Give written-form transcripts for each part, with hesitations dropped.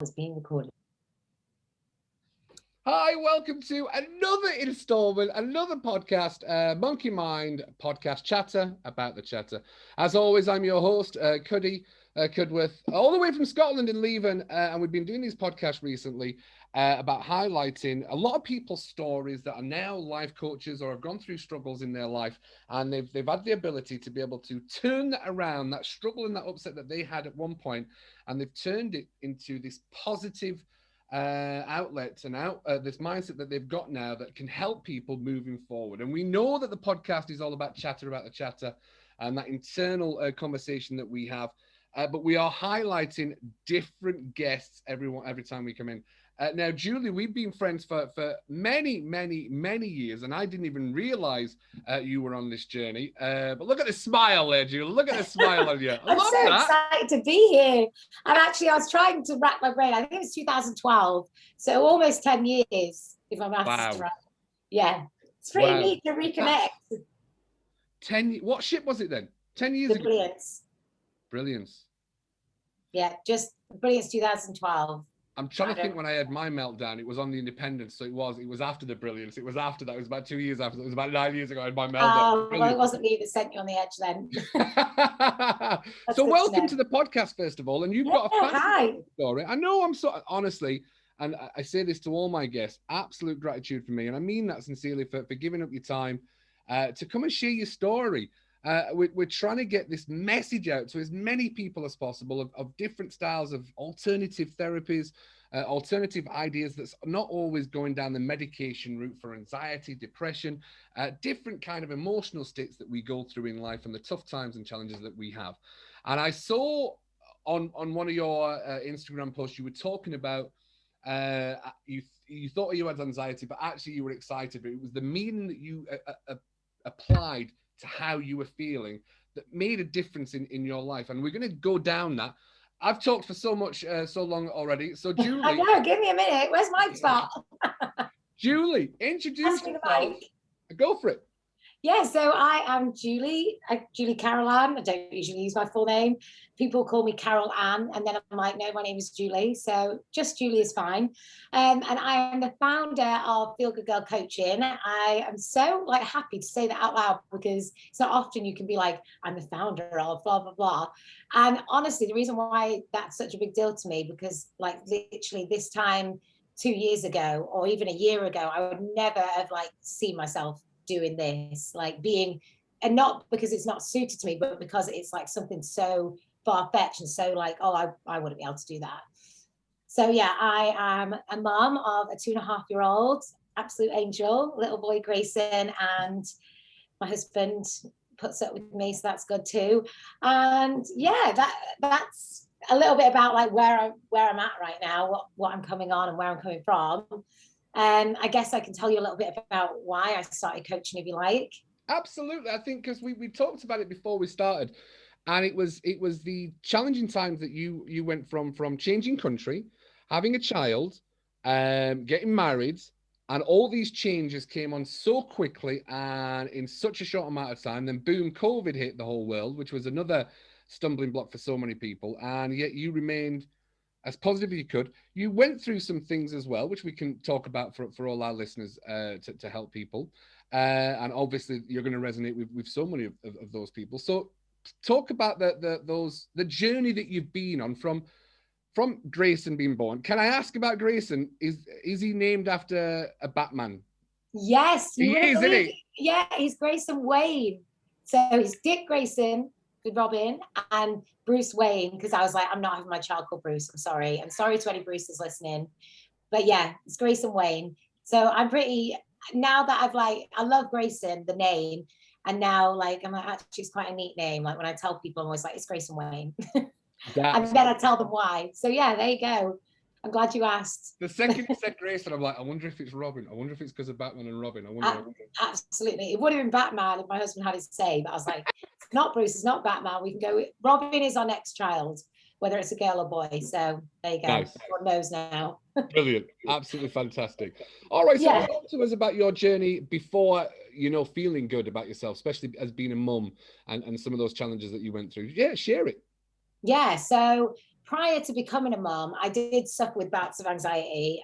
is being recorded. Hi, welcome to another installment, another podcast, Monkey Mind podcast chatter about the chatter. As always, I'm your host, Cudworth, all the way from Scotland in Leven, and we've been doing these podcasts recently about highlighting a lot of people's stories that are now life coaches or have gone through struggles in their life, and they've had the ability to be able to turn that around, that struggle and that upset that they had at one point, and they've turned it into this positive outlets and this mindset that they've got now that can help people moving forward. And we know that the podcast is all about chatter about the chatter and that internal conversation that we have, but we are highlighting different guests every time we come in. Now, Julie, we've been friends for many years, and I didn't even realize you were on this journey. But look at the smile there, Julie. Look at the smile on you. I'm so excited to be here. And actually, I was trying to rack my brain. I think it was 2012. So almost 10 years, if I'm asked. Right. Yeah. It's pretty neat to reconnect. 10. What ship was it then? 10 years ago? Brilliance. Yeah, just Brilliance 2012. I'm trying to think when I had my meltdown. It was on the Independence, so it was after the Brilliance. It was after that. It was about 2 years after. It was about 9 years ago. I had my meltdown. Well, it wasn't me that sent you on the edge then. So welcome to the podcast, first of all. And you've got a fascinating story. I know I'm so honestly, and I say this to all my guests, absolute gratitude for me, and I mean that sincerely for giving up your time to come and share your story. We're trying to get this message out to as many people as possible of different styles of alternative therapies, alternative ideas that's not always going down the medication route for anxiety, depression, different kind of emotional states that we go through in life and the tough times and challenges that we have. And I saw on one of your Instagram posts, you were talking about you thought you had anxiety, but actually you were excited. But it was the meaning that you applied to how you were feeling that made a difference in your life. And we're going to go down that. I've talked for so long already. So Julie. I know, give me a minute. Where's my spot? Julie, introduce yourself. Go for it. Yeah, so I am Julie Carolan. I don't usually use my full name. People call me Carol Ann, and then I'm like, no, my name is Julie. So just Julie is fine. And I am the founder of Feel Good Girl Coaching. I am so happy to say that out loud because it's not often you can be like, I'm the founder of blah, blah, blah. And honestly, the reason why that's such a big deal to me, because literally this time 2 years ago, or even a year ago, I would never have seen myself doing this, being, and not because it's not suited to me, but because it's something so far-fetched and so I wouldn't be able to do that. So yeah, I am a mom of a 2.5-year-old absolute angel, little boy Grayson, and my husband puts up with me, so that's good too. And yeah, that's a little bit about where I'm at right now, what I'm coming on and where I'm coming from. And I guess I can tell you a little bit about why I started coaching, if you like. Absolutely. I think because we talked about it before we started, and it was the challenging times that you went from changing country, having a child, getting married, and all these changes came on so quickly and in such a short amount of time. Then boom, COVID hit the whole world, which was another stumbling block for so many people. And yet you remained as positive as you could. You went through some things as well, which we can talk about for all our listeners to help people. And obviously you're going to resonate with so many of those people. So talk about the journey that you've been on from Grayson being born. Can I ask about Grayson? Is he named after a Batman? Yes. He is, isn't he? Yeah, he's Grayson Wayne. So he's Dick Grayson with Robin and Bruce Wayne, because I was like, I'm not having my child called Bruce. I'm sorry to any Bruces listening. But yeah, it's Grayson Wayne. So I'm pretty, now that I love Grayson, the name. And now I'm like, actually, it's quite a neat name. When I tell people, I'm always like, it's Grayson Wayne. And then I tell them why. So yeah, there you go. I'm glad you asked. The second you said Grayson, I'm like, I wonder if it's Robin. I wonder if it's because of Batman and Robin. I wonder. Absolutely. It would have been Batman if my husband had his say, but I was like, it's not Bruce, it's not Batman. We can go with Robin is our next child, whether it's a girl or boy. So there you go. Nice. Everyone knows now. Brilliant. Absolutely fantastic. All right. So talk to us about your journey before, feeling good about yourself, especially as being a mum and some of those challenges that you went through. Yeah, share it. Yeah. So prior to becoming a mom, I did suffer with bouts of anxiety.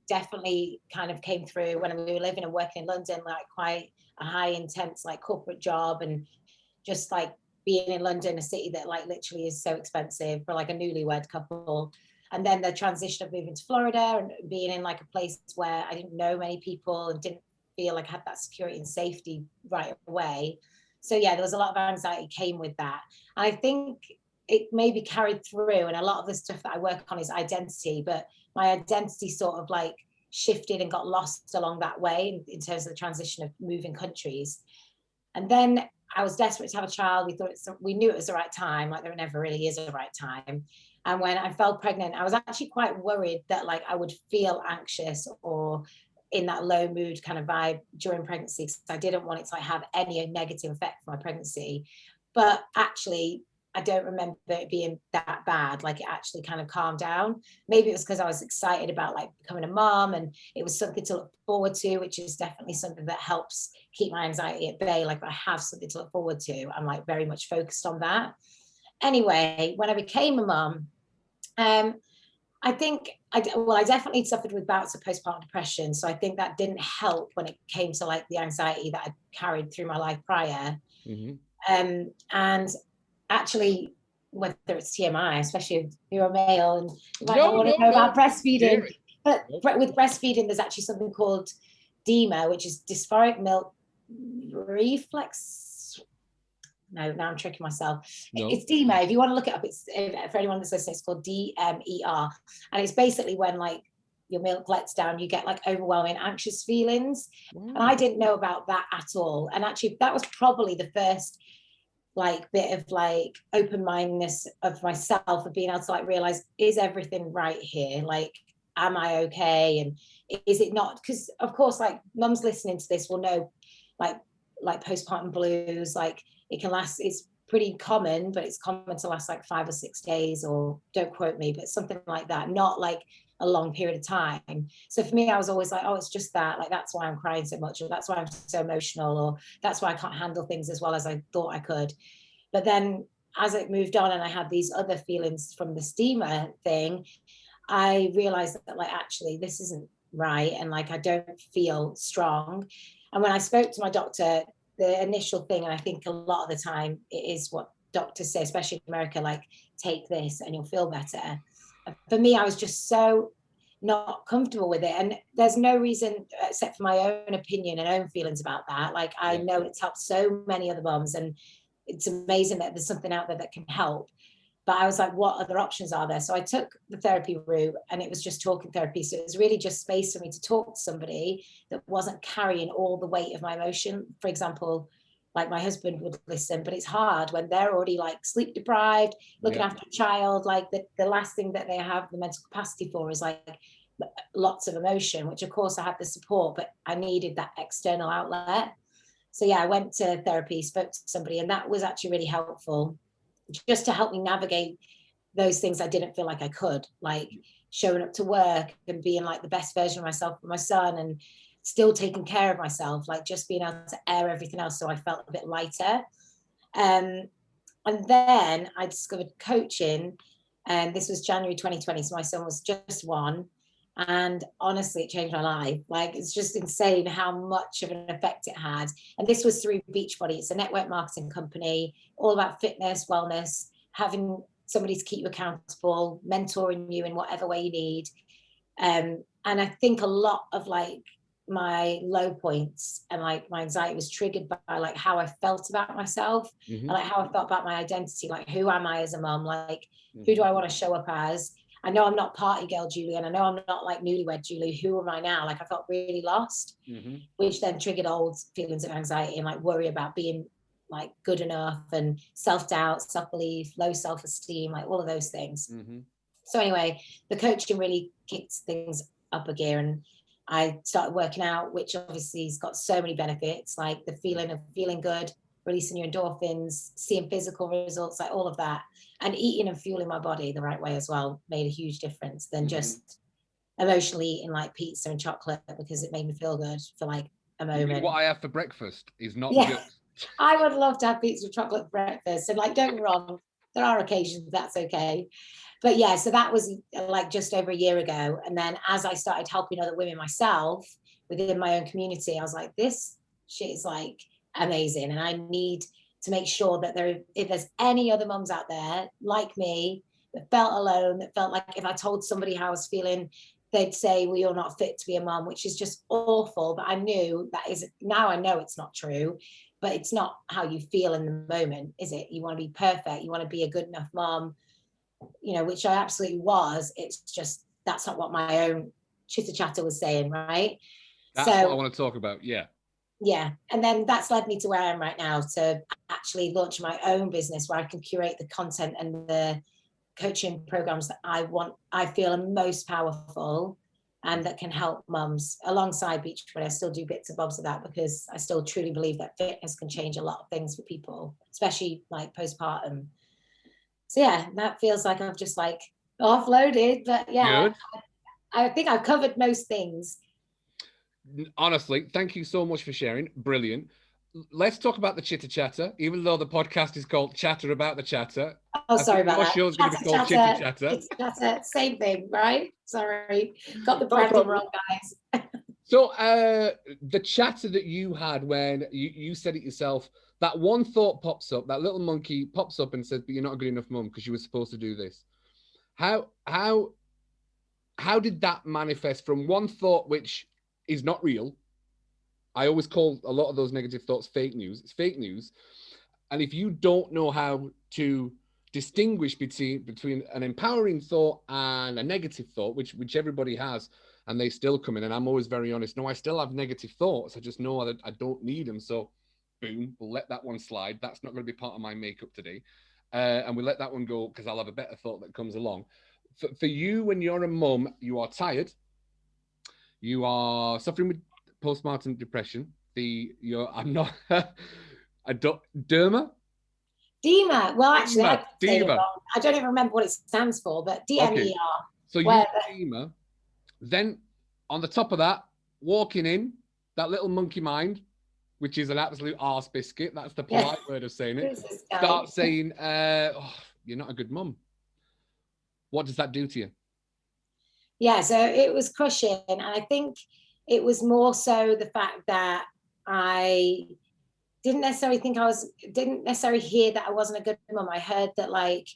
Definitely kind of came through when we were living and working in London, like quite a high intense like corporate job, and just like being in London, a city that like literally is so expensive for like a newlywed couple. And then the transition of moving to Florida and being in like a place where I didn't know many people and didn't feel like I had that security and safety right away. So yeah, there was a lot of anxiety came with that. And I think it maybe carried through, and a lot of the stuff that I work on is identity, but my identity sort of like shifted and got lost along that way in terms of the transition of moving countries. And then I was desperate to have a child. We knew it was the right time. Like there never really is a right time. And when I fell pregnant, I was actually quite worried that like I would feel anxious or in that low mood kind of vibe during pregnancy, because I didn't want it to like have any negative effect for my pregnancy. But actually, I don't remember it being that bad. Like it actually kind of calmed down. Maybe it was because I was excited about like becoming a mom, and it was something to look forward to, which is definitely something that helps keep my anxiety at bay. Like I have something to look forward to. I'm like very much focused on that. Anyway, when I became a mom, I think I definitely suffered with bouts of postpartum depression. So I think that didn't help when it came to like the anxiety that I carried through my life prior. And actually, whether it's TMI, especially if you're a male and you might not want to know about breastfeeding, but with breastfeeding, there's actually something called DEMA, which is dysphoric milk reflex. No, now I'm tricking myself. It's DEMA. If you want to look it up, it's for anyone that's listening, it's called DMER. And it's basically when like your milk lets down, you get like overwhelming anxious feelings. And I didn't know about that at all. And actually that was probably the first like bit of like open-mindedness of myself, of being able to like realize, is everything right here? Like, am I okay? And is it not? Because of course, like mums listening to this will know like postpartum blues, like it can last, it's pretty common, but it's common to last like 5 or 6 days, or don't quote me, but something like that, not like a long period of time. So for me, I was always like, oh, it's just that, like that's why I'm crying so much, or that's why I'm so emotional, or that's why I can't handle things as well as I thought I could. But then as it moved on and I had these other feelings from the steamer thing, I realized that like actually this isn't right, and like I don't feel strong. And when I spoke to my doctor, the initial thing, and I think a lot of the time it is what doctors say, especially in America, like take this and you'll feel better. For me, I was just so not comfortable with it, and there's no reason except for my own opinion and own feelings about that. Like I know it's helped so many other moms, and it's amazing that there's something out there that can help. But I was like, what other options are there? So I took the therapy route, and it was just talking therapy. So it was really just space for me to talk to somebody that wasn't carrying all the weight of my emotion. For example, like my husband would listen, but it's hard when they're already like sleep deprived, looking after a child. Like the last thing that they have the mental capacity for is like lots of emotion, which of course I had the support, but I needed that external outlet. So yeah, I went to therapy, spoke to somebody, and that was actually really helpful, just to help me navigate those things I didn't feel like I could, like showing up to work and being like the best version of myself for my son, and still taking care of myself, like just being able to air everything else so I felt a bit lighter. And then I discovered coaching, and this was January 2020, so my son was just 1. And honestly, it changed my life. Like, it's just insane how much of an effect it had. And this was through Beachbody. It's a network marketing company, all about fitness, wellness, having somebody to keep you accountable, mentoring you in whatever way you need. And I think a lot of like my low points and like my anxiety was triggered by like how I felt about myself, and like how I felt about my identity. Like, who am I as a mom? Like, who do I want to show up as? I know I'm not party girl Julie, and I know I'm not like newlywed Julie. Who am I now? Like, I felt really lost, which then triggered old feelings of anxiety and like worry about being like good enough, and self-doubt, self-belief, low self-esteem, like all of those things. So anyway, the coaching really kicked things up a gear, and I started working out, which obviously has got so many benefits, like the feeling of feeling good, releasing your endorphins, seeing physical results, like all of that. And eating and fueling my body the right way as well made a huge difference than just emotionally eating like pizza and chocolate because it made me feel good for like a moment. What I have for breakfast is not good. I would love to have pizza with chocolate for breakfast. And like, don't get me wrong, there are occasions that's okay. But yeah, so that was like just over a year ago. And then as I started helping other women myself within my own community, I was like, this shit is like amazing. And I need to make sure that if there's any other mums out there like me that felt alone, that felt like if I told somebody how I was feeling, they'd say, well, you're not fit to be a mum, which is just awful. But I knew now I know it's not true, but it's not how you feel in the moment, is it? You want to be perfect. You want to be a good enough mum, which I absolutely was. It's just, that's not what my own chitter chatter was saying, right? That's what I want to talk about. Yeah. Yeah. And then that's led me to where I am right now, to actually launch my own business where I can curate the content and the coaching programs that I feel are most powerful and that can help mums alongside Beach. But I still do bits and bobs of that because I still truly believe that fitness can change a lot of things for people, especially like postpartum. So yeah, that feels like I've just like offloaded, but yeah, I think I've covered most things. Honestly, thank you so much for sharing. Brilliant. Let's talk about the chitter chatter, even though the podcast is called Chatter About the Chatter. Oh, sorry about that. Show's going to be called Chitter Chatter. It's chatter, same thing, right? Sorry, got the branding wrong, guys. So the chatter that you had when you said it yourself, that one thought pops up, that little monkey pops up and says, but you're not a good enough mum because you were supposed to do this. How did that manifest from one thought which is not real? I always call a lot of those negative thoughts fake news. It's fake news. And if you don't know how to distinguish between an empowering thought and a negative thought, which everybody has, and they still come in, and I'm always very honest, no, I still have negative thoughts. I just know that I don't need them. So boom, we'll let that one slide. That's not going to be part of my makeup today. And we let that one go because I'll have a better thought that comes along. For you, when you're a mum, you are tired. You are suffering with postpartum depression. Derma? DEMA. Well, actually, DEMA. I don't even remember what it stands for, but DMER. Okay. So you DEMA. Then on the top of that, walking in, that little monkey mind, which is an absolute arse biscuit. That's the polite word of saying it. Start saying, you're not a good mum. What does that do to you? Yeah, so it was crushing. And I think it was more so the fact that I didn't necessarily hear that I wasn't a good mum. I heard that like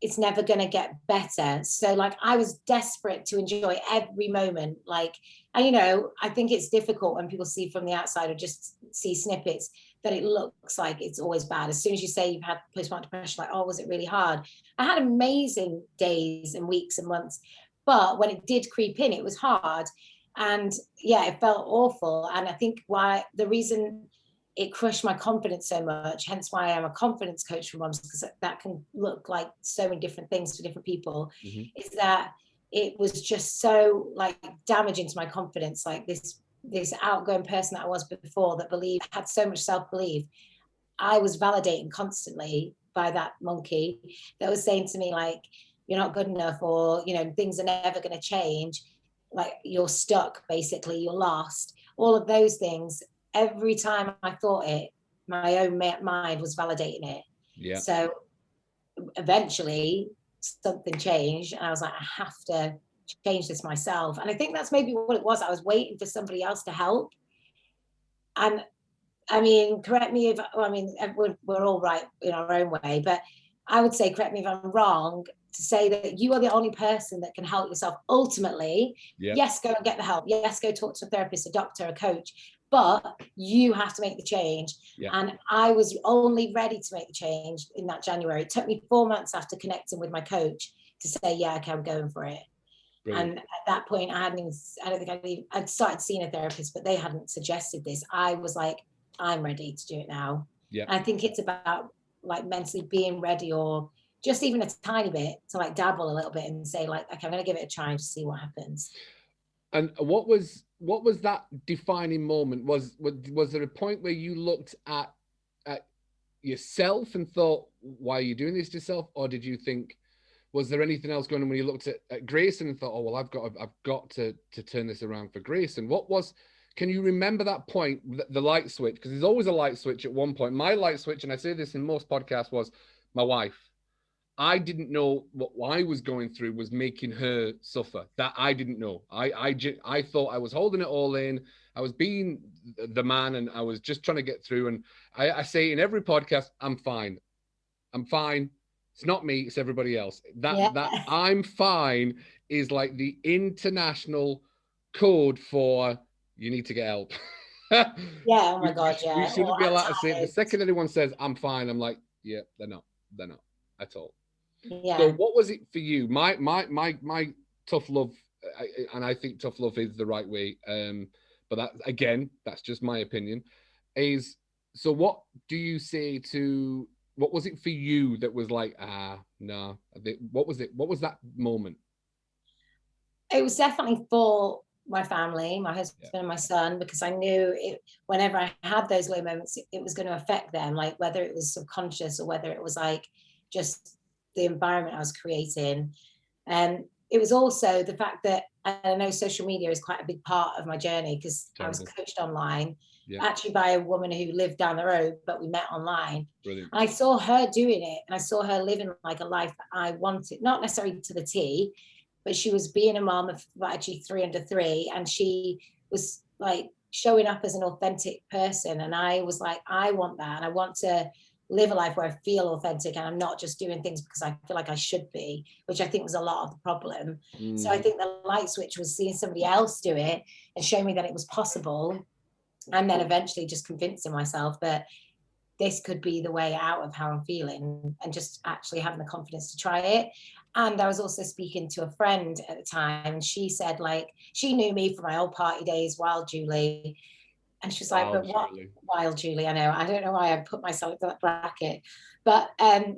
it's never going to get better. So like I was desperate to enjoy every moment. Like, and I think it's difficult when people see from the outside or just see snippets that it looks like it's always bad. As soon as you say you've had postpartum depression, like, oh, was it really hard? I had amazing days and weeks and months, but when it did creep in, it was hard. And yeah, it felt awful. And I think the reason it crushed my confidence so much, hence why I'm a confidence coach for moms, because that can look like so many different things for different people, is that it was just so like damaging to my confidence. Like this outgoing person that I was before that had so much self-belief, I was validating constantly by that monkey that was saying to me like, you're not good enough, or things are never going to change, like you're stuck, basically you're lost, all of those things. Every time I thought it, my own mind was validating it. Yeah. So eventually something changed and I was like, I have to change this myself. And I think that's maybe what it was. I was waiting for somebody else to help. And I mean, correct me if, we're all right in our own way, but I would say, correct me if I'm wrong, to say that you are the only person that can help yourself ultimately. Yep. Yes, go and get the help. Yes, go talk to a therapist, a doctor, a coach, but you have to make the change. Yep. And I was only ready to make the change in that January. It took me 4 months after connecting with my coach to say, yeah, okay, I'm going for it. Brilliant. And at that point, I'd started seeing a therapist, but they hadn't suggested this. I was like, I'm ready to do it now. Yeah. I think it's about like mentally being ready, or just even a tiny bit to like dabble a little bit and say like, okay, I'm going to give it a try to see what happens. And what was that defining moment? Was there a point where you looked at yourself and thought, why are you doing this to yourself? Or did you think, was there anything else going on when you looked at Grayson and thought, oh, well, I've got to turn this around for Grayson? Can you remember that point, the light switch? Because there's always a light switch at one point. My light switch, and I say this in most podcasts, was my wife. I didn't know what I was going through was making her suffer. That I didn't know. I thought I was holding it all in. I was being the man, and I was just trying to get through. And I say in every podcast, I'm fine. I'm fine. It's not me. It's everybody else. Yeah. That I'm fine is like the international code for you need to get help. Yeah. Oh my God. You Yeah. shouldn't Or be I'm allowed to say it. The tired. second anyone says I'm fine, I'm like, yeah, they're not. They're not at all. So Yeah. what was it for you? My tough love, and I think tough love is the right way. But that again, that's just my opinion. Is so. What do you say to? What was it for you that was like, no? What was it? What was that moment? It was definitely for my family, my husband Yeah. and my son, because I knew it, whenever I had those low moments, it was going to affect them, like whether it was subconscious or whether it was like just the environment I was creating. And it was also the fact that I know social media is quite a big part of my journey because I was Terrible. coached online, Yeah. actually by a woman who lived down the road, but we met online. Brilliant. And I saw her doing it, and I saw her living like a life that I wanted, not necessarily to the T, but she was being a mom of actually 3 under 3, and she was like showing up as an authentic person. And I was like, I want that, and I want to live a life where I feel authentic and I'm not just doing things because I feel like I should be, which I think was a lot of the problem. So I think the light switch was seeing somebody else do it and show me that it was possible, and then eventually just convincing myself that this could be the way out of how I'm feeling, and just actually having the confidence to try it. And I was also speaking to a friend at the time, and she said, like, she knew me from my old party days, Wild Julie. And she was like, Wow, but what, Julie. Wild Julie? I know, I don't know why I put myself in that bracket. But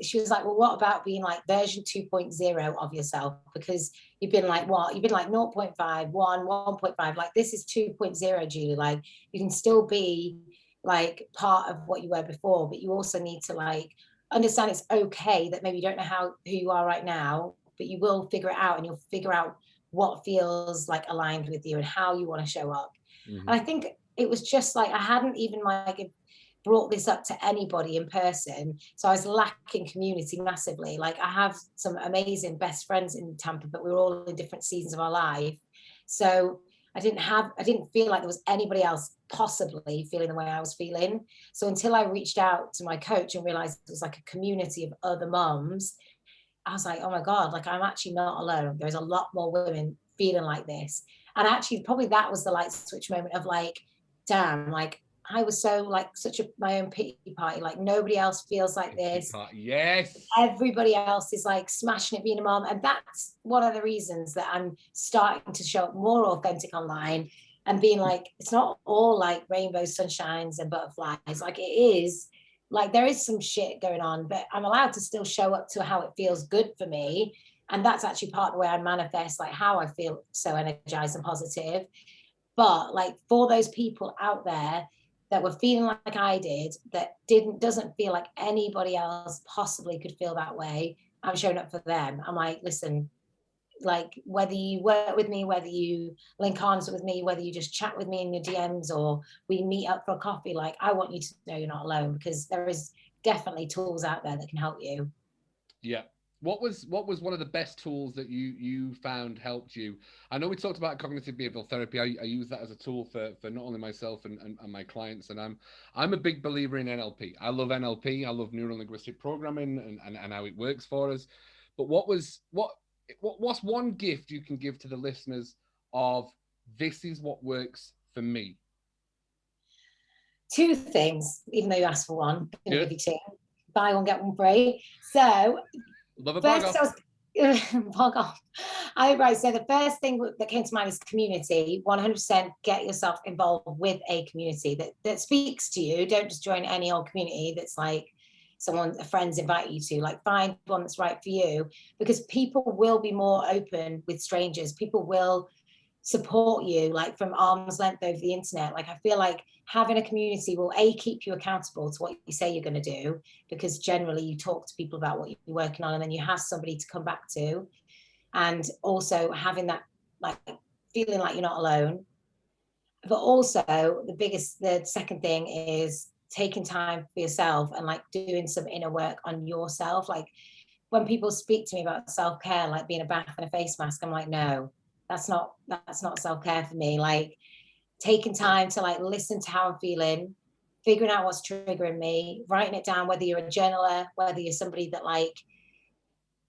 she was like, well, what about being like version 2.0 of yourself? Because you've been like, what? You've been like 0.5, 1.5. Like, this is 2.0, Julie. Like, you can still be like part of what you were before, but you also need to like understand it's okay that maybe you don't know who you are right now, but you will figure it out, and you'll figure out what feels like aligned with you and how you want to show up. Mm-hmm. And I think it was just like I hadn't even like brought this up to anybody in person, so I was lacking community massively. Like, I have some amazing best friends in Tampa, but we were all in different seasons of our life, so I didn't feel like there was anybody else possibly feeling the way I was feeling. So until I reached out to my coach and realized it was like a community of other moms, I was like, oh my God, like, I'm actually not alone. There's a lot more women feeling like this. And actually, probably that was the light switch moment of like, damn, like, I was so like such my own pity party. Like, nobody else feels like this. Yes. Everybody else is like smashing it being a mom. And that's one of the reasons that I'm starting to show up more authentic online and being like, it's not all like rainbows, sunshines, and butterflies. Like, it is like there is some shit going on, but I'm allowed to still show up to how it feels good for me. And that's actually part of the way I manifest like how I feel so energized and positive. But like, for those people out there that were feeling like I did, that doesn't feel like anybody else possibly could feel that way, I'm showing up for them. I'm like, listen, like, whether you work with me, whether you link arms with me, whether you just chat with me in your DMs or we meet up for a coffee, like, I want you to know you're not alone, because there is definitely tools out there that can help you. Yeah. What was one of the best tools that you found helped you? I know we talked about cognitive behavioral therapy. I use that as a tool for not only myself and my clients. And I'm a big believer in NLP. I love NLP. I love neuro linguistic programming and how it works for us. But what's one gift you can give to the listeners of this is what works for me? 2 things, even though you asked for one, I'm going to Good. give you 2. Buy one, get one free. So Love a first, bug bog off. Right. So the first thing that came to mind is community. 100% get yourself involved with a community that speaks to you. Don't just join any old community that's like a friends invite you to. Like, find one that's right for you, because people will be more open with strangers. People will support you like from arm's length over the internet. Like, I feel like having a community will keep you accountable to what you say you're going to do, because generally you talk to people about what you're working on and then you have somebody to come back to. And also having that like feeling like you're not alone. But also the second thing is taking time for yourself and like doing some inner work on yourself. Like, when people speak to me about self-care, like being a bath and a face mask, I'm like, no, that's not self-care for me. Like taking time to like listen to how I'm feeling, figuring out what's triggering me, writing it down, whether you're a journaler, whether you're somebody that like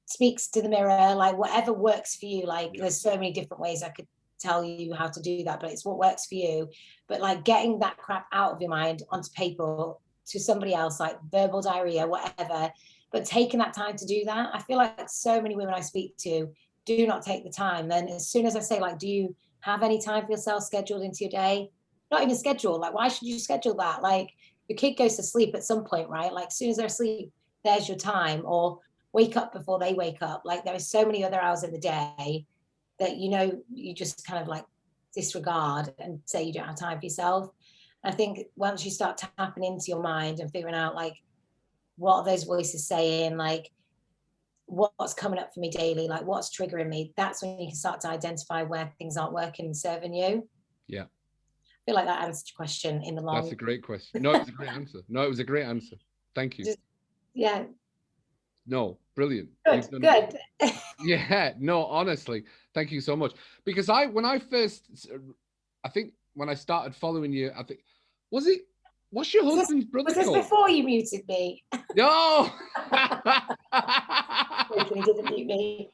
speaks to the mirror, like whatever works for you. Like there's so many different ways I could tell you how to do that, but it's what works for you. But like getting that crap out of your mind onto paper to somebody else, like verbal diarrhea, whatever, but taking that time to do that. I feel like so many women I speak to do not take the time. Then as soon as I say, like, do you have any time for yourself scheduled into your day? Not even scheduled. Like, why should you schedule that? Like, your kid goes to sleep at some point, right? Like, as soon as they're asleep, there's your time. Or wake up before they wake up. Like, there are so many other hours in the day that, you know, you just kind of like disregard and say you don't have time for yourself. I think once you start tapping into your mind and figuring out, like, what are those voices saying? Like, what's coming up for me daily, like what's triggering me, that's when you can start to identify where things aren't working and serving you. Yeah. I feel like that answered your question in the long. That's a great question. No, it was a great answer. No, it was a great answer. Thank you. Just, yeah. No, brilliant. Good. Yeah, no, honestly, thank you so much. Because when I started following you, I think, what's your husband's brother called? Was this before you muted me? No! He didn't mute me.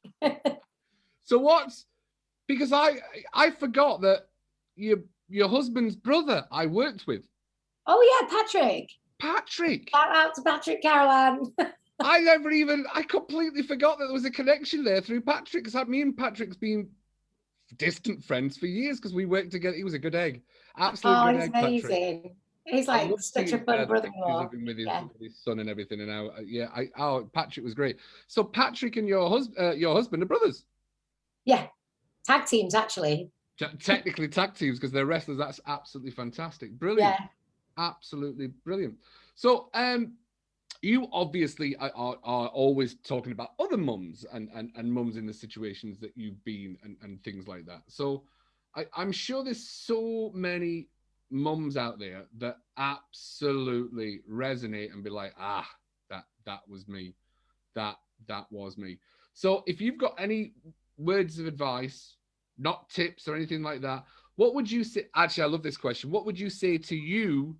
So because I forgot that your husband's brother I worked with. Oh yeah, Patrick. Shout out to Patrick Carolan. I completely forgot that there was a connection there through Patrick, because me and Patrick's been distant friends for years because we worked together. He was a good egg. Absolute good egg, amazing. Patrick. He's like such a fun brother-in-law. With his son and everything, and now, Patrick was great. So Patrick and your husband are brothers. Yeah, tag teams actually. Technically tag teams because they're wrestlers. That's absolutely fantastic. Brilliant. Yeah. Absolutely brilliant. So you obviously are always talking about other mums and mums in the situations that you've been and things like that. So I'm sure there's so many mums out there that absolutely resonate and be like, that was me. That was me. So if you've got any words of advice, not tips or anything like that, what would you say? Actually, I love this question. What would you say to you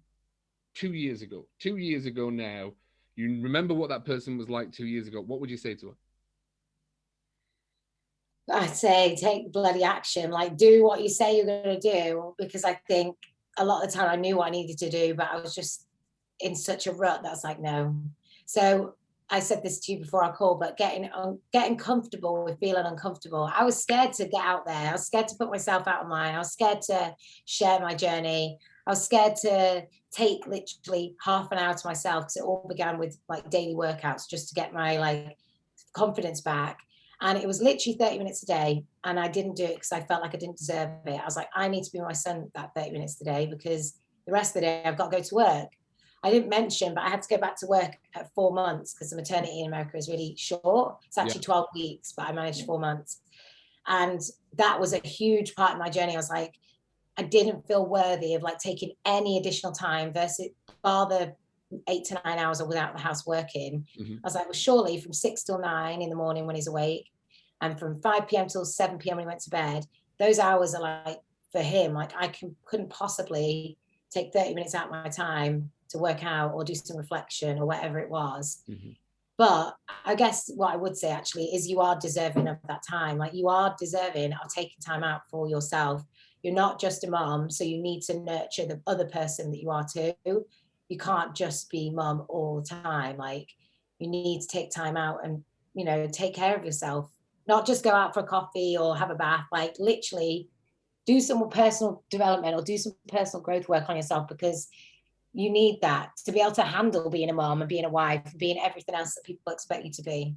2 years ago? 2 years ago now, you remember what that person was like 2 years ago. What would you say to her? I'd say take bloody action. Like, do what you say you're going to do, because I think a lot of the time I knew what I needed to do, but I was just in such a rut that I was like, no. So I said this to you before our call, but getting comfortable with feeling uncomfortable. I was scared to get out there. I was scared to put myself out online. I was scared to share my journey. I was scared to take literally half an hour to myself, because it all began with like daily workouts just to get my like confidence back. And it was literally 30 minutes a day. And I didn't do it because I felt like I didn't deserve it. I was like, I need to be with my son that 30 minutes a day, because the rest of the day I've got to go to work. I didn't mention, but I had to go back to work at 4 months because the maternity in America is really short. It's actually 12 weeks, but I managed 4 months. And that was a huge part of my journey. I was like, I didn't feel worthy of like taking any additional time versus bar the 8 to 9 hours without the house working. I was like, well, surely from 6 till 9 in the morning when he's awake, and from 5 p.m. till 7 p.m. when he went to bed, those hours are like, for him, like I couldn't possibly take 30 minutes out of my time to work out or do some reflection or whatever it was. But I guess what I would say actually is you are deserving of that time. Like, you are deserving of taking time out for yourself. You're not just a mom, so you need to nurture the other person that you are too. You can't just be mom all the time. Like, you need to take time out and, you know, take care of yourself. Not just go out for a coffee or have a bath, like literally do some personal development or do some personal growth work on yourself, because you need that to be able to handle being a mom and being a wife, being everything else that people expect you to be.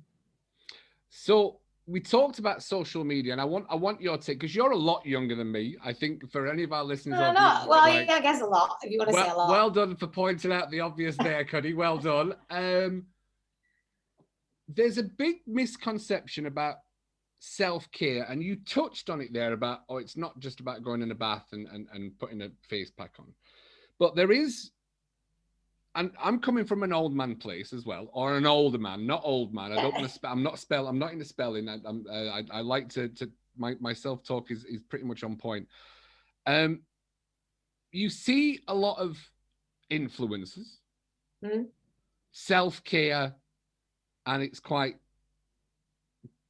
So we talked about social media, and I want your take, because you're a lot younger than me. I think for any of our listeners, well, like, yeah, I guess a lot, if you want to say a lot. Well done for pointing out the obvious there, Cuddy. Well done. There's a big misconception about self-care, and you touched on it there about, it's not just about going in a bath and putting a face pack on, but there is and I'm coming from an old man place as well, or an older man, not old man. I don't want to spell. I'm not into spelling. I like to my self talk is pretty much on point. You see a lot of influencers, self care, and it's quite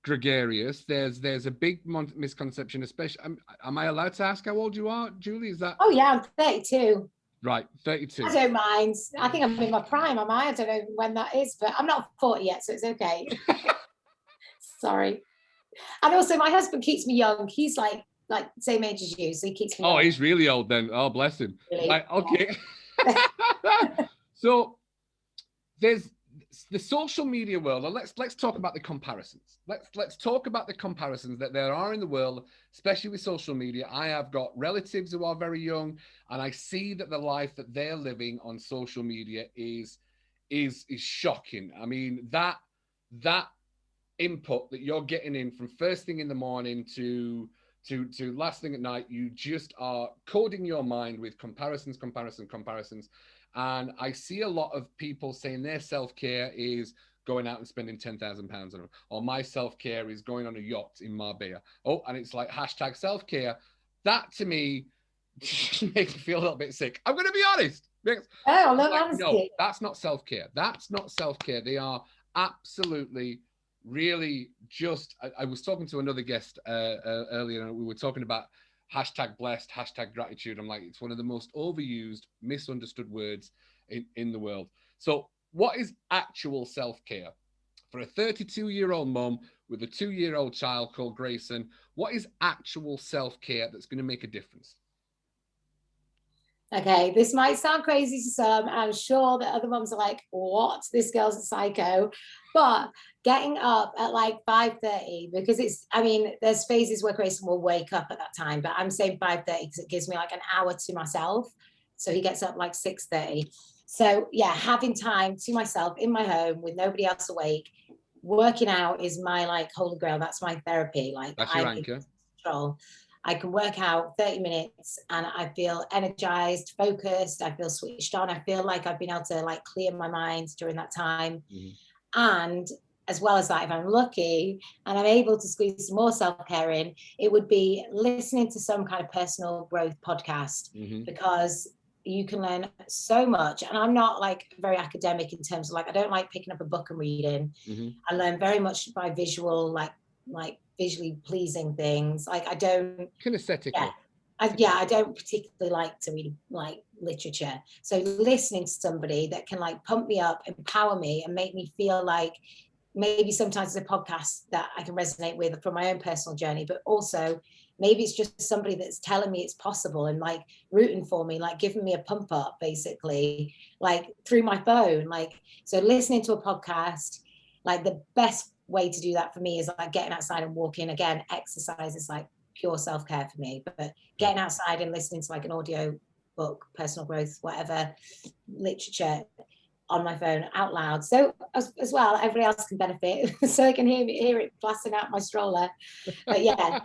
gregarious. There's a big misconception, especially. Am I allowed to ask how old you are, Julie? Is that? Oh yeah, I'm 32. Right, 32. I don't mind. I think I'm in my prime, am I? I don't know when that is, but I'm not 40 yet, so it's okay. Sorry. And also my husband keeps me young. He's like same age as you, so he keeps me young. He's really old then. Oh, bless him. Really? Right, okay. So there's the social media world. Let's talk about the comparisons. Let's talk about the comparisons that there are in the world, especially with social media. I have got relatives who are very young, and I see that the life that they're living on social media is shocking. I mean, that input that you're getting in from first thing in the morning to last thing at night, you just are coding your mind with comparisons. And I see a lot of people saying their self-care is going out and spending £10,000 on them, or my self-care is going on a yacht in Marbella. Oh, and it's like hashtag self-care. That to me makes me feel a little bit sick. I'm going to be honest. No, that's not self-care. That's not self-care. They are absolutely, really just. I was talking to another guest earlier, and we were talking about hashtag blessed, hashtag gratitude. I'm like, it's one of the most overused, misunderstood words in the world. So what is actual self-care? For a 32-year-old mom with a 2-year-old child called Grayson, what is actual self-care that's going to make a difference? Okay, this might sound crazy to some. I'm sure that other moms are like, what? This girl's a psycho. But getting up at like 5:30, because there's phases where Grayson will wake up at that time, but I'm saying 5:30 because it gives me like an hour to myself. So he gets up like 6:30. So yeah, having time to myself in my home with nobody else awake, working out is my like holy grail. That's my therapy. Like that's your anchor. Control. I can work out 30 minutes and I feel energized, focused. I feel switched on. I feel like I've been able to like clear my mind during that time. And as well as that, if I'm lucky and I'm able to squeeze some more self-care in, it would be listening to some kind of personal growth podcast, because you can learn so much. And I'm not like very academic in terms of like, I don't like picking up a book and reading. I learn very much by visual, like visually pleasing things. Like I don't kinesthetic. I don't particularly like to read like literature. So listening to somebody that can like pump me up, empower me, and make me feel like maybe sometimes it's a podcast that I can resonate with from my own personal journey, but also maybe it's just somebody that's telling me it's possible and like rooting for me, like giving me a pump up basically, like through my phone. Like, so listening to a podcast, like the best way to do that for me is like getting outside and walking. Again, exercise is like pure self-care for me, but getting outside and listening to like an audio book, personal growth, whatever, literature on my phone out loud. So as well, everybody else can benefit so they can hear it blasting out my stroller. But yeah,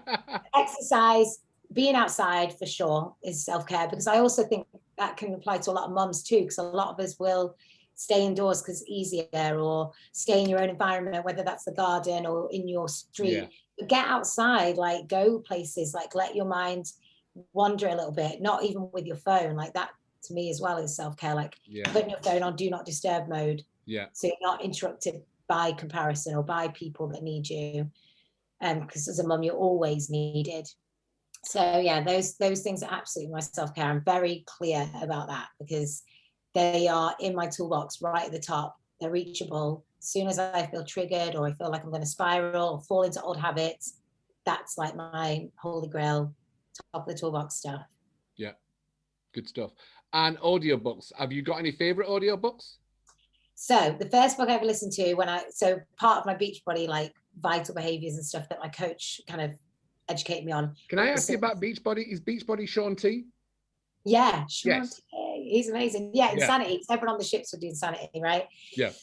exercise, being outside for sure is self-care, because I also think that can apply to a lot of mums too, because a lot of us will stay indoors because it's easier, or stay in your own environment, whether that's the garden or in your street. But get outside, like go places, like let your mind wander a little bit, not even with your phone. Like that to me as well is self-care, like putting your phone on do not disturb mode, so you're not interrupted by comparison or by people that need you, because as a mum you're always needed. So yeah, those things are absolutely my self-care. I'm very clear about that because they are in my toolbox right at the top. They're reachable. As soon as I feel triggered or I feel like I'm going to spiral or fall into old habits, that's like my holy grail, top of the toolbox stuff. Yeah, good stuff. And audiobooks, have you got any favorite audiobooks? So the first book I ever listened to so part of my Beachbody, like vital behaviors and stuff that my coach kind of educated me on. Can I ask you about Beachbody? Is Beachbody Shaun T? Yeah, Shaun T. He's amazing. Yeah, Insanity. Yeah. Everyone on the ships would do Insanity, right?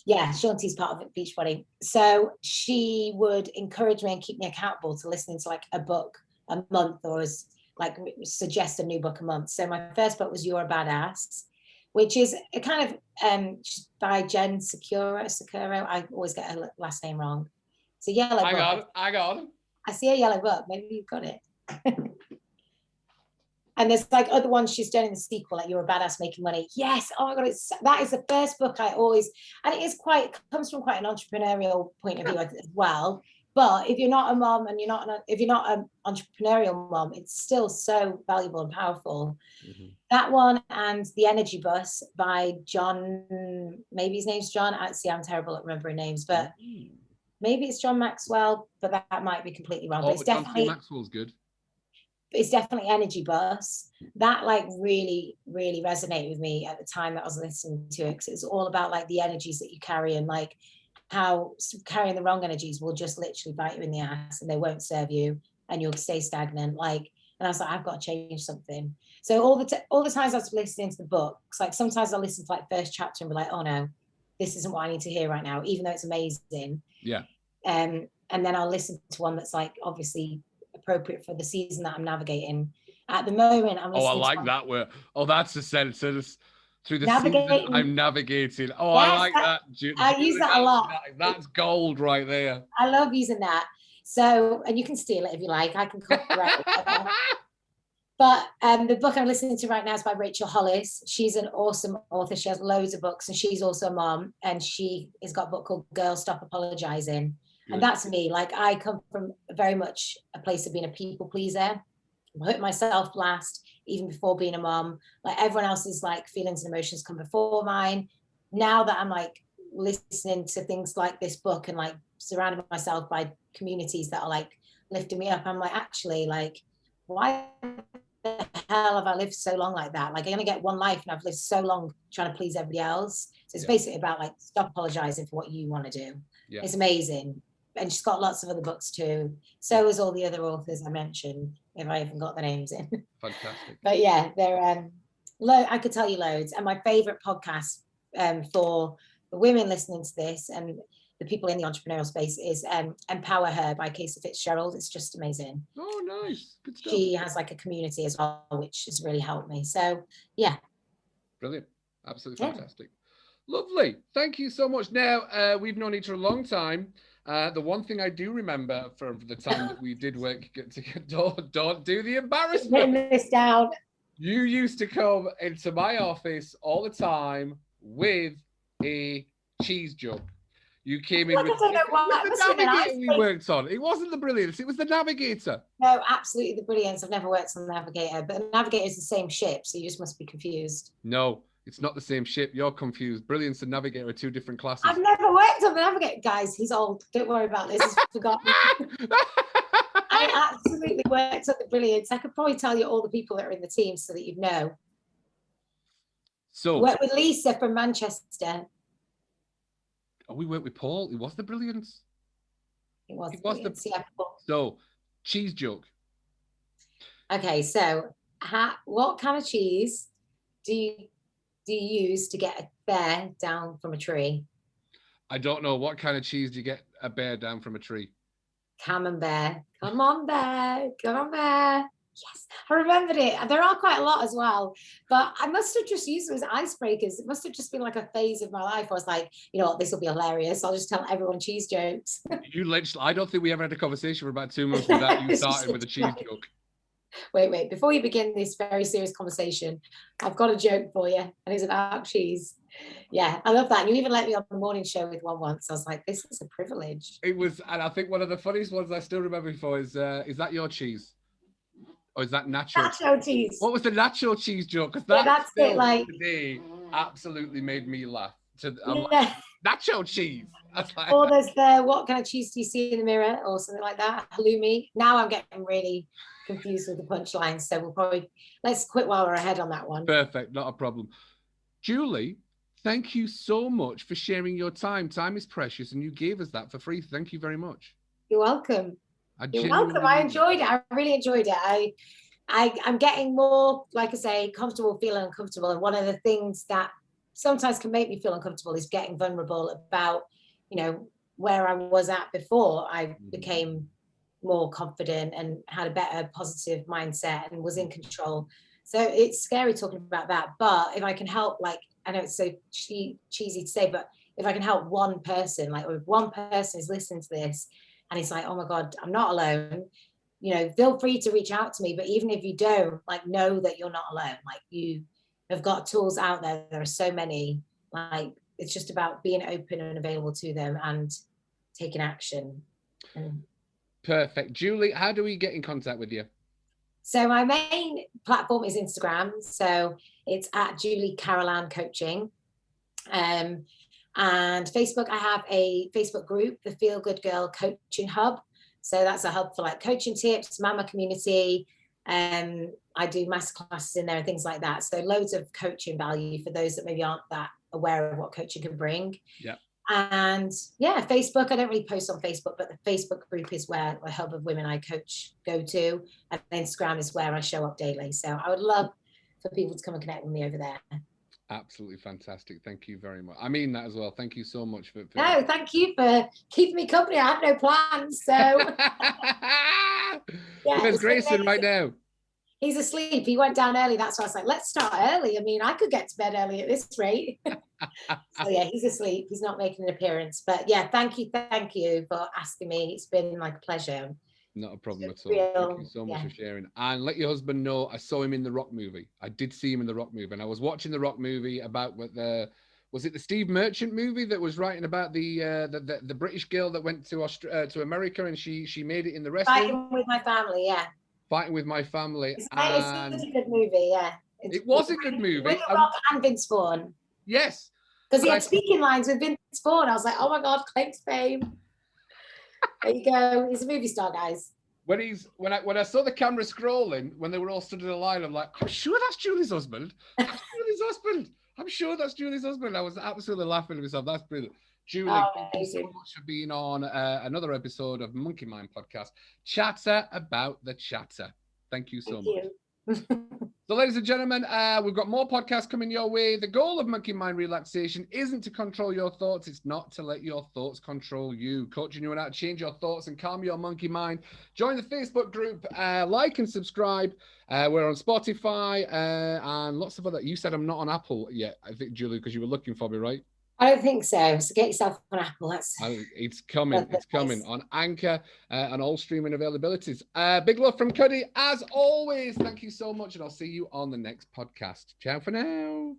Yeah, Shaun T's part of Beachbody. So she would encourage me and keep me accountable to listening to like a book a month, or as like suggest a new book a month. So my first book was You're a Badass, which is a kind of by Jen Sakura. I always get her last name wrong. It's a yellow book. I got it. I see a yellow book. Maybe you've got it. And there's like other ones she's done in the sequel, like You're a Badass Making Money. Yes. Oh my God. That is the first book I always, and it comes from quite an entrepreneurial point of view as well. But if you're not a mom and if you're not an entrepreneurial mom, it's still so valuable and powerful. Mm-hmm. That one and The Energy Bus by John, maybe his name's John. Actually, I'm terrible at remembering names, but maybe it's John Maxwell, but that might be completely wrong. But it's definitely Maxwell's good. It's definitely Energy Bus. That like really, really resonated with me at the time that I was listening to it, because it's all about like the energies that you carry and like how carrying the wrong energies will just literally bite you in the ass and they won't serve you and you'll stay stagnant. Like, and I was like, I've got to change something. So all the times I was listening to the books, like sometimes I listen to like first chapter and be like, oh no, this isn't what I need to hear right now, even though it's amazing. Yeah. And then I'll listen to one that's like obviously appropriate for the season that I'm navigating. At the moment, I'm listening. I like that word. Oh, that's the sentence. Through the navigating. season I'm navigating. Oh, yes, I like that. I use that a lot. That's gold right there. I love using that. So, and you can steal it if you like. I can copyright it. But the book I'm listening to right now is by Rachel Hollis. She's an awesome author. She has loads of books and she's also a mom. And she has got a book called Girl, Stop Apologizing. Good. And that's me. Like I come from very much a place of being a people pleaser. I put myself last, even before being a mom. Like everyone else's like feelings and emotions come before mine. Now that I'm like listening to things like this book and like surrounding myself by communities that are like lifting me up, I'm like, actually, like, why the hell have I lived so long like that? Like I only get one life and I've lived so long trying to please everybody else. So it's basically about like stop apologizing for what you want to do. Yeah. It's amazing. And she's got lots of other books too. So is all the other authors I mentioned, if I even got the names in. Fantastic. But yeah, they're I could tell you loads. And my favorite podcast for the women listening to this and the people in the entrepreneurial space is Empower Her by Casey Fitzgerald. It's just amazing. Oh, nice. Good stuff. She has like a community as well, which has really helped me. So yeah. Brilliant. Absolutely fantastic. Lovely. Thank you so much. Now, we've known each other a long time. The one thing I do remember from the time that we did work together, don't do the embarrassment. Written this down. You used to come into my office all the time with a cheese jug. You came in with the Navigator we worked on. It wasn't the Brilliance, it was the Navigator. No, absolutely the Brilliance. I've never worked on the Navigator, but the Navigator is the same ship, so you just must be confused. No, it's not the same ship. You're confused. Brilliance and Navigator are two different classes. I've never worked on the Navigator. Guys, he's old. Don't worry about this. He's forgotten. I absolutely worked on the Brilliance. I could probably tell you all the people that are in the team so that you'd know. So worked with Lisa from Manchester. Oh, we worked with Paul. It was the Brilliance. It was the So, cheese jug. Okay, so what kind of cheese do you use to get a bear down from a tree? I don't know. What kind of cheese do you get a bear down from a tree? Camembert. Come on, bear. Come on, bear. Yes, I remembered it. There are quite a lot as well, but I must have just used them as icebreakers. It must have just been like a phase of my life. I was like, you know what, this will be hilarious. I'll just tell everyone cheese jokes. You literally, I don't think we ever had a conversation for about 2 months without you starting with a cheese joke. Wait, before you begin this very serious conversation, I've got a joke for you, and it's about cheese. Yeah, I love that. And you even let me on the morning show with one once. I was like, this is a privilege. It was, and I think one of the funniest ones I still remember before is that your cheese? Or is that nacho cheese? What was the nacho cheese joke? Because that's it, like today absolutely made me laugh. Like, nacho cheese. Like, or there's the what kind of cheese do you see in the mirror or something like that? Halloumi. Now I'm getting really confused with the punchlines, so let's quit while we're ahead on that one. Perfect, not a problem. Julie, thank you so much for sharing your time. Time is precious, and you gave us that for free. Thank you very much. You're welcome. You're welcome. I enjoyed it. I really enjoyed it. I'm getting more, like I say, comfortable feeling uncomfortable. And one of the things that sometimes can make me feel uncomfortable is getting vulnerable about, you know, where I was at before I became more confident and had a better positive mindset and was in control. So it's scary talking about that. But if I can help like I know it's so cheesy to say, but if I can help one person, like if one person is listening to this and it's like, oh my God, I'm not alone, you know, feel free to reach out to me. But even if you don't, like, know that you're not alone. Like, you have got tools out there. There are so many. Like, it's just about being open and available to them and taking action. Perfect. Julie, how do we get in contact with you? So my main platform is Instagram. So it's at Julie Carolan Coaching. And Facebook, I have a Facebook group, the Feel Good Girl Coaching Hub. So that's a hub for like coaching tips, mama community. I do masterclasses in there and things like that. So loads of coaching value for those that maybe aren't that aware of what coaching can bring. Yeah. And yeah, Facebook, I don't really post on Facebook, but the Facebook group is where a hub of women I coach go to. And Instagram is where I show up daily. So I would love for people to come and connect with me over there. Absolutely fantastic. Thank you very much. I mean that as well. Thank you so much for No, thank you for keeping me company. I have no plans. So yeah, where's Grayson right now? He's asleep. He went down early. That's why I was like, let's start early. I mean, I could get to bed early at this rate. So yeah, he's asleep. He's not making an appearance. But yeah, thank you for asking me. It's been like a pleasure. Not a problem at all. Thank you so much for sharing. And let your husband know I saw him in the Rock movie. I did see him in the Rock movie, and I was watching the Rock movie about what was it the Steve Merchant movie that was writing about the British girl that went to America and she made it in the wrestling. Fighting with My Family, yeah. Fighting with My Family. It's a good movie, yeah. It was a good movie. With The Rock and Vince Vaughn. Yes. Because he had speaking lines with Vince Vaughn. I was like, oh my God, claim to fame. There you go. He's a movie star, guys. When I saw the camera scrolling, when they were all stood in a line, I'm like, I'm sure that's Julie's husband. That's Julie's husband. I'm sure that's Julie's husband. I was absolutely laughing at myself. That's brilliant. Julie, thank you so much for being on another episode of Monkey Mind Podcast. Chatter about the chatter. Thank you so much. So, ladies and gentlemen, we've got more podcasts coming your way. The goal of Monkey Mind Relaxation isn't to control your thoughts. It's not to let your thoughts control you. Coaching you on how to change your thoughts and calm your monkey mind. Join the Facebook group, like and subscribe. We're on Spotify and lots of other. You said I'm not on Apple yet, I think, Julie, because you were looking for me, right? I don't think so. So get yourself on Apple. It's coming. It's coming on Anchor and all streaming availabilities. Big love from Cuddy. As always, thank you so much. And I'll see you on the next podcast. Ciao for now.